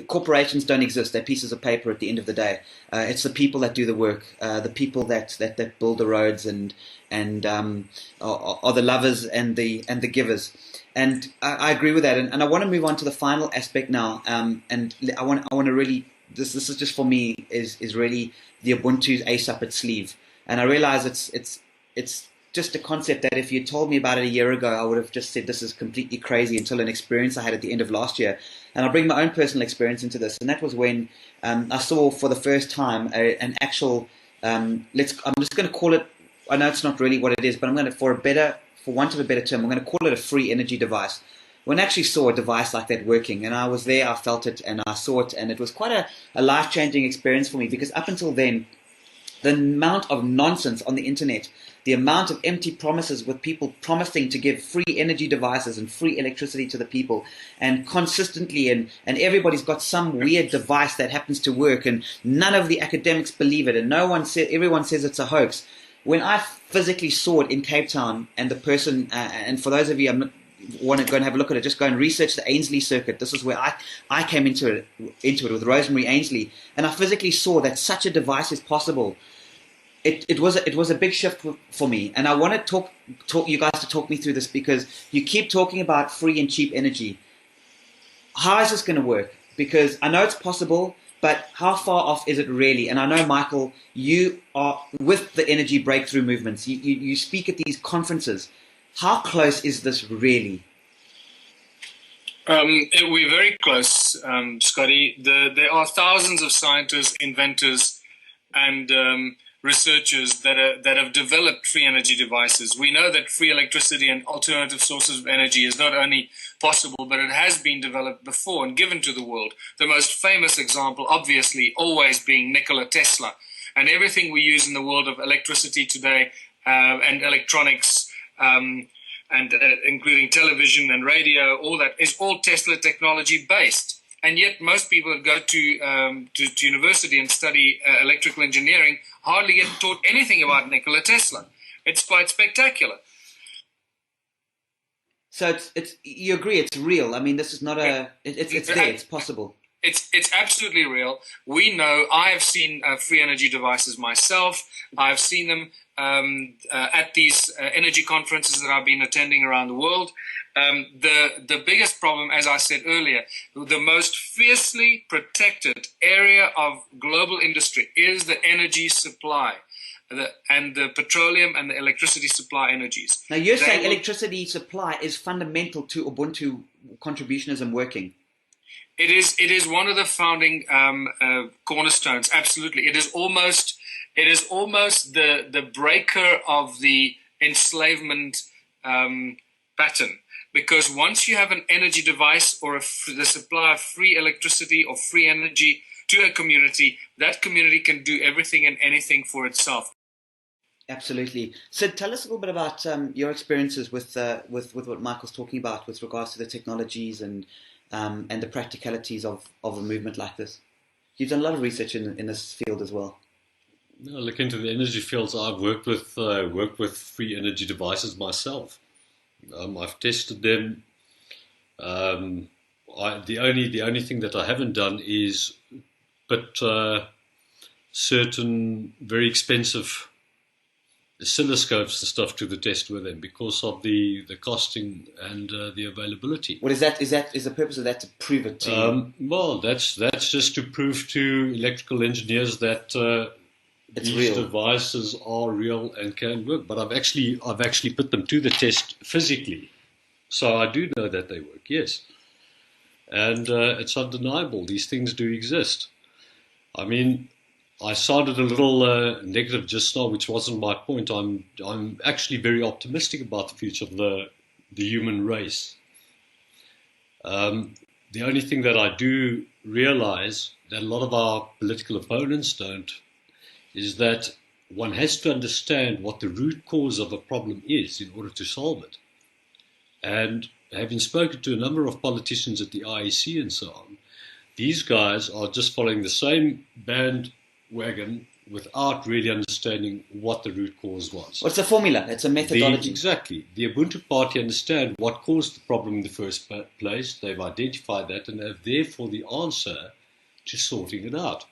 corporations don't exist. They're pieces of paper at the end of the day. It's the people that do the work, the people that build the roads and are the lovers and the givers. And I agree with that. And I want to move on to the final aspect now. And I want to really, this is just for me, is really the Ubuntu's ace up its sleeve. And I realize it's just a concept that if you told me about it a year ago, I would have just said this is completely crazy, until an experience I had at the end of last year. And I'll bring my own personal experience into this. And that was when I saw for the first time an actual, I'm just going to call it, I know it's not really what it is, but I'm going to, for want of a better term, I'm going to call it a free energy device. When I actually saw a device like that working, and I was there, I felt it, and I saw it, and it was quite a life-changing experience for me, because up until then, the amount of nonsense on the internet, the amount of empty promises with people promising to give free energy devices and free electricity to the people, and consistently, and everybody's got some weird device that happens to work, and none of the academics believe it, and everyone says it's a hoax. When I physically saw it in Cape Town, and the person, and for those of you want to go and have a look at it, just go and research the Ainsley circuit. This is where I came into it with Rosemary Ainsley, and I physically saw that such a device is possible. It was a big shift for me, and I want to talk you guys to talk me through this, because you keep talking about free and cheap energy. How is this going to work? Because I know it's possible, but how far off is it really? And I know, Michael, you are with the energy breakthrough movements. You speak at these conferences. How close is this really? We're very close, Scotty. There are thousands of scientists, inventors, and researchers that have developed free energy devices. We know that free electricity and alternative sources of energy is not only possible, but it has been developed before and given to the world. The most famous example, obviously, always being Nikola Tesla. And everything we use in the world of electricity today and electronics, and including television and radio, all that is all Tesla technology based. And yet most people that go to university and study electrical engineering hardly get taught anything about Nikola Tesla. It's quite spectacular. So you agree it's real. I mean, this is not it's there, it's possible. It's absolutely real. We know, I have seen free energy devices myself. I've seen them at these energy conferences that I've been attending around the world. The biggest problem, as I said earlier, the most fiercely protected area of global industry is the energy supply, and the petroleum and the electricity supply energies. Now you're saying electricity supply is fundamental to Ubuntu contributionism working. It is one of the founding cornerstones. Absolutely, it is almost the breaker of the enslavement pattern. Because once you have an energy device or the supply of free electricity or free energy to a community, that community can do everything and anything for itself. Absolutely. Sid, tell us a little bit about your experiences with what Michael's talking about with regards to the technologies and the practicalities of a movement like this. You've done a lot of research in this field as well. I look into the energy fields. I've worked with free energy devices myself. I've tested them. The only thing that I haven't done is put certain very expensive oscilloscopes and stuff to the test with them because of the costing and the availability. What is that? Is the purpose of that to prove it to you? Well, that's just to prove to electrical engineers that these real. Devices are real and can work. But I've actually put them to the test physically, so I do know that they work. Yes, and it's undeniable. These things do exist. I mean, I sounded a little negative just now, which wasn't my point. I'm actually very optimistic about the future of the human race. The only thing that I do realize that a lot of our political opponents don't is that one has to understand what the root cause of a problem is in order to solve it. And having spoken to a number of politicians at the IEC and so on, these guys are just following the same bandwagon without really understanding what the root cause was. What's the formula? It's a methodology. Exactly. The Ubuntu Party understand what caused the problem in the first place. They've identified that and have therefore the answer to sorting it out.